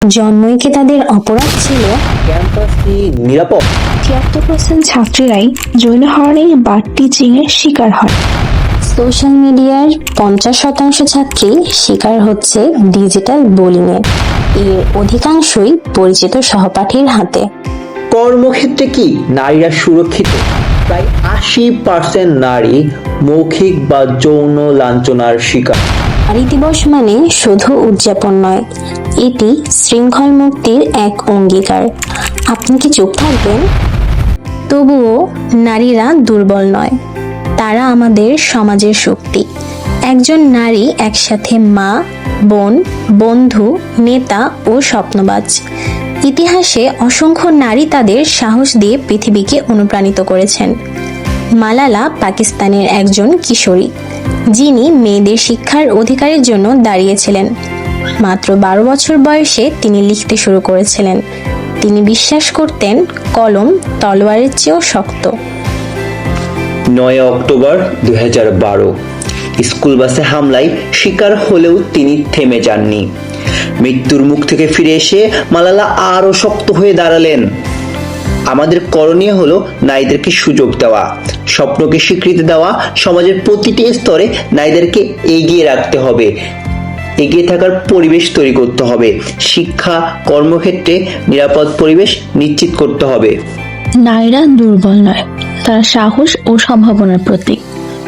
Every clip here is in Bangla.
জন্মই কি তাদের অপরাধ ছিল? ক্যাম্পাস কি নিরাপদ? ৭৩% ছাত্রীরাই যৌনহরণের বাড়তি চিংয়ের শিকার হয়। সোশ্যাল মিডিয়ার 50% ছাত্রী শিকার হচ্ছে ডিজিটাল বুলিংয়ে। এর অধিকাংশই পরিচিত সহপাঠীর হাতে। কর্মক্ষেত্রে কি নারীরা সুরক্ষিত? প্রায় 80% নারী মৌখিক বা যৌন লাঞ্ছনার শিকার। নারী দিবস মানে শুধু উদযাপন নয়, এটি শৃঙ্খল মুক্তির এক অঙ্গীকার। আপনি কি চুপ থাকবেন? তবুও নারীরা দুর্বল নয়, তারা আমাদের সমাজের শক্তি। একজন নারী একসাথে মা, বোন, বন্ধু, নেতা ও স্বপ্নবাজ। ইতিহাসে অসংখ্য নারী তাদের সাহস দিয়ে পৃথিবীকে অনুপ্রাণিত করেছেন। মালালা পাকিস্তানের একজন কিশোরী, যিনি মেয়েদের শিক্ষার অধিকারের জন্য দাঁড়িয়েছিলেন। মাত্র 12 বছর বয়সে তিনি লিখতে শুরু করেছিলেন। তিনি বিশ্বাস করতেন কলম তলোয়ারের চেয়েও শক্ত। 9 অক্টোবর 2012 স্কুল বাসে হামলায় শিকার হলেও তিনি থেমে যাননি। মৃত্যুর মুখ থেকে ফিরে এসে মালালা আরো শক্ত হয়ে দাঁড়ালেন। আমাদের করণীয় হলো নারীদেরকে সুযোগ দেওয়া, স্বপ্নকে স্বীকৃতি দেওয়া, সমাজের প্রতিটি স্তরে নারীদেরকে এগিয়ে রাখতে হবে, এগিয়ে থাকার পরিবেশ তৈরি করতে হবে, শিক্ষা, কর্মক্ষেত্রে নিরাপদ পরিবেশ নিশ্চিত করতে হবে। নারীরা দুর্বল নয়, তারা সাহস ও সম্ভাবনার প্রতীক।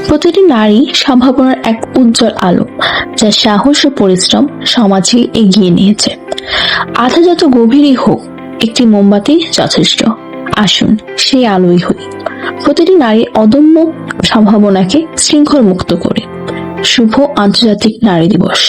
প্রতিটি নারী সম্ভাবনার এক উজ্জ্বল আলো, যা সাহস ও পরিশ্রম সমাজকে এগিয়ে নিয়েছে। আধা যত গভীরই হোক, একটি মোমবাতি যথেষ্ট। আসুন সেই আলোই হই, প্রতিটি নারীর অদম্য সম্ভাবনাকে শৃঙ্খল মুক্ত করে। শুভ আন্তর্জাতিক নারী দিবস।